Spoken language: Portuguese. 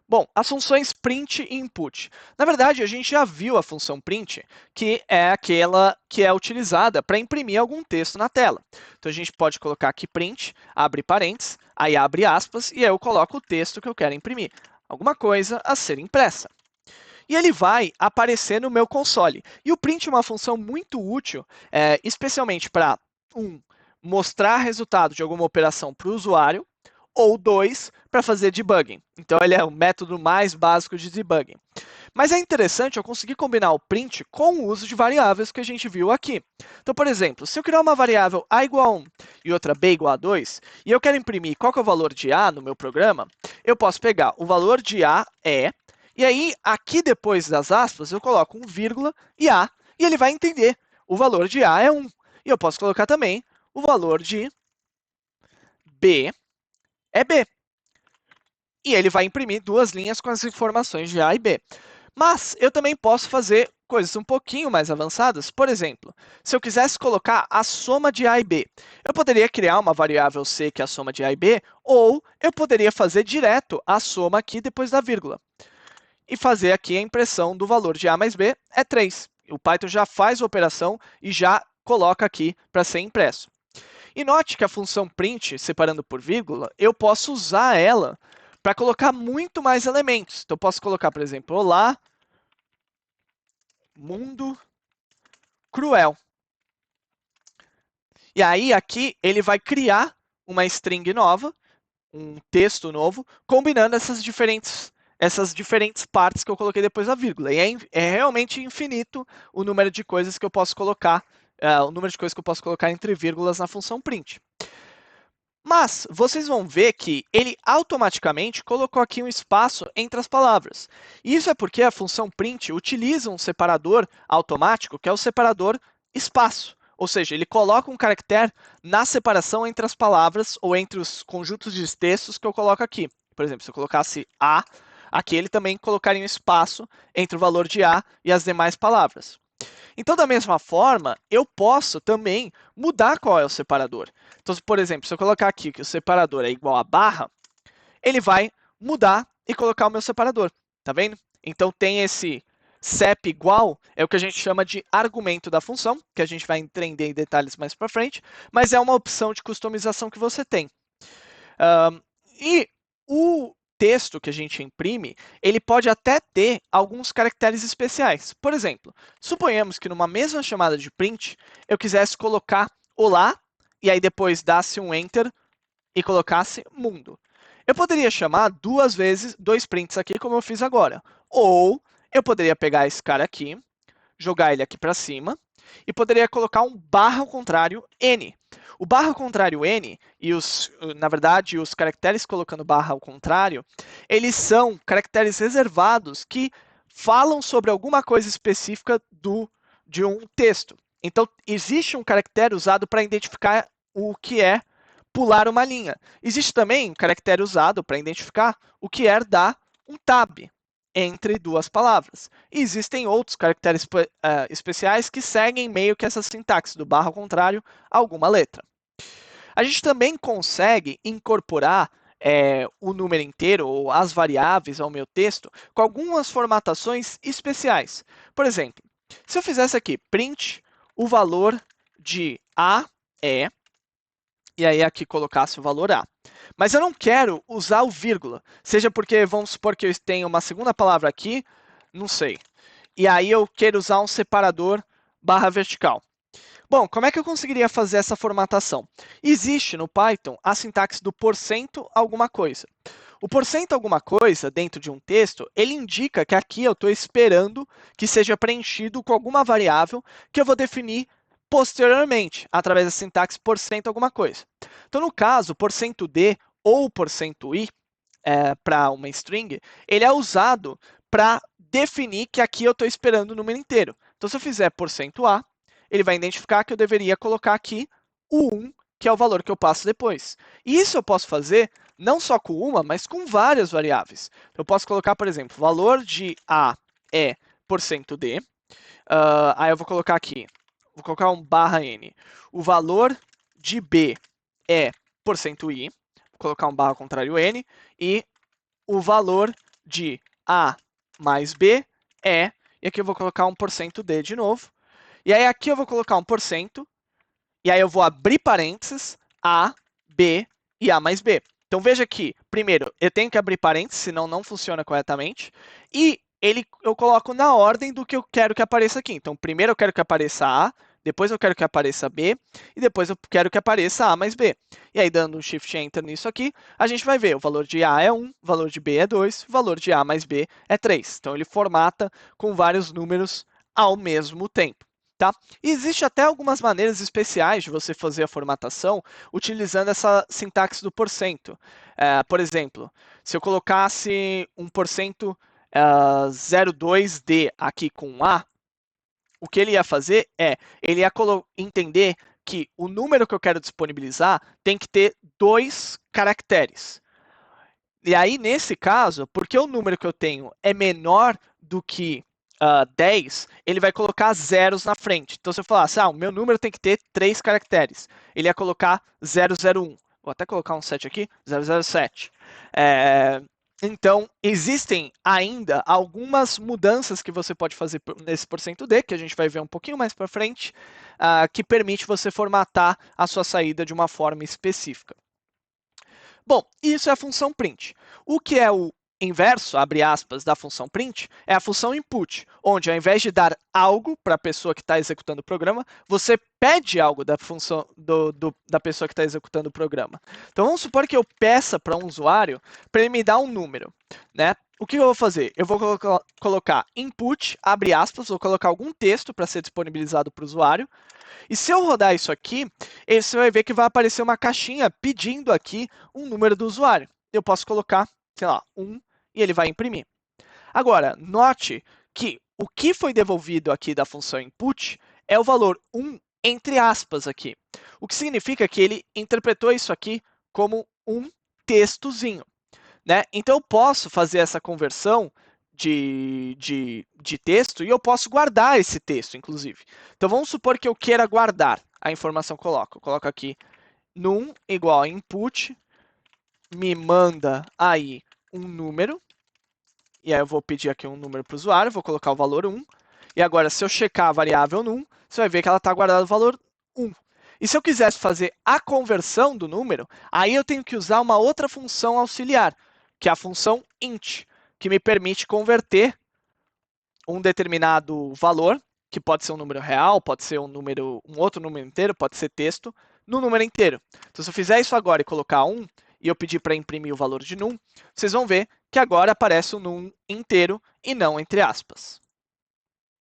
Bom, as funções print e input. Na verdade, a gente já viu a função print, que é aquela que é utilizada para imprimir algum texto na tela. Então, a gente pode colocar aqui print, abre parênteses, aí abre aspas, e aí eu coloco o texto que eu quero imprimir. Alguma coisa a ser impressa. E ele vai aparecer no meu console. E o print é uma função muito útil, especialmente para, mostrar resultado de alguma operação para o usuário, ou dois, para fazer debugging. Então, ele é o método mais básico de debugging. Mas é interessante eu conseguir combinar o print com o uso de variáveis que a gente viu aqui. Então, por exemplo, se eu criar uma variável a igual a 1 e outra b igual a 2, e eu quero imprimir qual que é o valor de a no meu programa, eu posso pegar o valor de a e aí, aqui depois das aspas, eu coloco um vírgula e a, e ele vai entender o valor de a é 1. E eu posso colocar também o valor de b é b. E ele vai imprimir duas linhas com as informações de A e B. Mas eu também posso fazer coisas um pouquinho mais avançadas. Por exemplo, se eu quisesse colocar a soma de A e B, eu poderia criar uma variável C que é a soma de A e B, ou eu poderia fazer direto a soma aqui depois da vírgula. E fazer aqui a impressão do valor de A mais B é 3. O Python já faz a operação e já coloca aqui para ser impresso. E note que a função print, separando por vírgula, eu posso usar ela para colocar muito mais elementos. Então, eu posso colocar, por exemplo, olá, mundo cruel. E aí, aqui, ele vai criar uma string nova, um texto novo, combinando essas diferentes partes que eu coloquei depois da vírgula. E é realmente infinito o número de coisas que eu posso colocar, o número de coisas que eu posso colocar entre vírgulas na função print. Mas vocês vão ver que ele automaticamente colocou aqui um espaço entre as palavras. Isso é porque a função print utiliza um separador automático, que é o separador espaço. Ou seja, ele coloca um caractere na separação entre as palavras ou entre os conjuntos de textos que eu coloco aqui. Por exemplo, se eu colocasse A, aqui ele também colocaria um espaço entre o valor de A e as demais palavras. Então, da mesma forma, eu posso também mudar qual é o separador. Então, por exemplo, se eu colocar aqui que o separador é igual a barra, ele vai mudar e colocar o meu separador. Tá vendo? Então, tem esse sep igual, é o que a gente chama de argumento da função, que a gente vai entender em detalhes mais para frente, mas é uma opção de customização que você tem. E o texto que a gente imprime, ele pode até ter alguns caracteres especiais. Por exemplo, suponhamos que numa mesma chamada de print, eu quisesse colocar olá, e aí depois dasse um enter e colocasse mundo. Eu poderia chamar duas vezes, dois prints aqui, como eu fiz agora. Ou eu poderia pegar esse cara aqui, jogar ele aqui para cima, e poderia colocar um barra ao contrário n. O barra ao contrário n, na verdade, os caracteres colocando barra ao contrário, eles são caracteres reservados que falam sobre alguma coisa específica de um texto. Então, existe um caractere usado para identificar o que é pular uma linha. Existe também um caractere usado para identificar o que é dar um tab entre duas palavras. E existem outros caracteres especiais que seguem meio que essa sintaxe do barra ao contrário a alguma letra. A gente também consegue incorporar o número inteiro ou as variáveis ao meu texto com algumas formatações especiais. Por exemplo, se eu fizesse aqui print o valor de A é, e aí aqui colocasse o valor A. Mas eu não quero usar o vírgula, seja porque vamos supor que eu tenha uma segunda palavra aqui, não sei. E aí eu quero usar um separador barra vertical. Bom, como é que eu conseguiria fazer essa formatação? Existe no Python a sintaxe do porcento alguma coisa. O porcento alguma coisa dentro de um texto, ele indica que aqui eu estou esperando que seja preenchido com alguma variável que eu vou definir posteriormente, através da sintaxe porcento alguma coisa. Então, no caso, porcento %d ou porcento %i, para uma string, ele é usado para definir que aqui eu estou esperando o número inteiro. Então, se eu fizer porcento %a, ele vai identificar que eu deveria colocar aqui o 1, que é o valor que eu passo depois. E isso eu posso fazer não só com uma, mas com várias variáveis. Eu posso colocar, por exemplo, valor de A é porcento %d. Aí eu vou colocar aqui, vou colocar um barra n. O valor de B é porcento %i. Vou colocar um barra contrário n. E o valor de A mais B é, e aqui eu vou colocar 1%D de novo, e aí aqui eu vou colocar 1%, e aí eu vou abrir parênteses, A, B e A mais B. Então veja que, primeiro, eu tenho que abrir parênteses, senão não funciona corretamente, e eu coloco na ordem do que eu quero que apareça aqui. Então primeiro eu quero que apareça A, depois eu quero que apareça B, e depois eu quero que apareça A mais B. E aí dando um Shift Enter nisso aqui, a gente vai ver o valor de A é 1, o valor de B é 2, o valor de A mais B é 3. Então ele formata com vários números ao mesmo tempo. Tá? E existe até algumas maneiras especiais de você fazer a formatação utilizando essa sintaxe do porcento. Por exemplo, se eu colocasse 1% 02D aqui com A, o que ele ia fazer é, ele ia entender que o número que eu quero disponibilizar tem que ter 2 caracteres. E aí, nesse caso, porque o número que eu tenho é menor do que 10, ele vai colocar zeros na frente. Então, se eu falasse, o meu número tem que ter 3 caracteres, ele ia colocar 001. Vou até colocar um 7 aqui, 007. Então, existem ainda algumas mudanças que você pode fazer nesse %D, que a gente vai ver um pouquinho mais para frente, que permite você formatar a sua saída de uma forma específica. Bom, isso é a função print. O que é o inverso, abre aspas, da função print, é a função input, onde ao invés de dar algo para a pessoa que está executando o programa, você pede algo da função da pessoa que está executando o programa. Então vamos supor que eu peça para um usuário para ele me dar um número, né? O que eu vou fazer? Eu vou colocar input, abre aspas, vou colocar algum texto para ser disponibilizado para o usuário. E se eu rodar isso aqui, você vai ver que vai aparecer uma caixinha pedindo aqui um número do usuário. Eu posso colocar, sei lá, 1 e ele vai imprimir. Agora, note que o que foi devolvido aqui da função input é o valor 1 entre aspas aqui. O que significa que ele interpretou isso aqui como um textozinho. Né? Então eu posso fazer essa conversão de texto e eu posso guardar esse texto, inclusive. Então vamos supor que eu queira guardar a informação que eu coloco. Eu coloco aqui num igual a input, me manda aí um número, e aí eu vou pedir aqui um número para o usuário, vou colocar o valor 1, e agora se eu checar a variável num, você vai ver que ela está guardada o valor 1. E se eu quisesse fazer a conversão do número, aí eu tenho que usar uma outra função auxiliar, que é a função int, que me permite converter um determinado valor, que pode ser um número real, pode ser um outro número inteiro, pode ser texto, no número inteiro. Então, se eu fizer isso agora e colocar 1, e eu pedir para imprimir o valor de num, vocês vão ver que agora aparece o num inteiro e não entre aspas.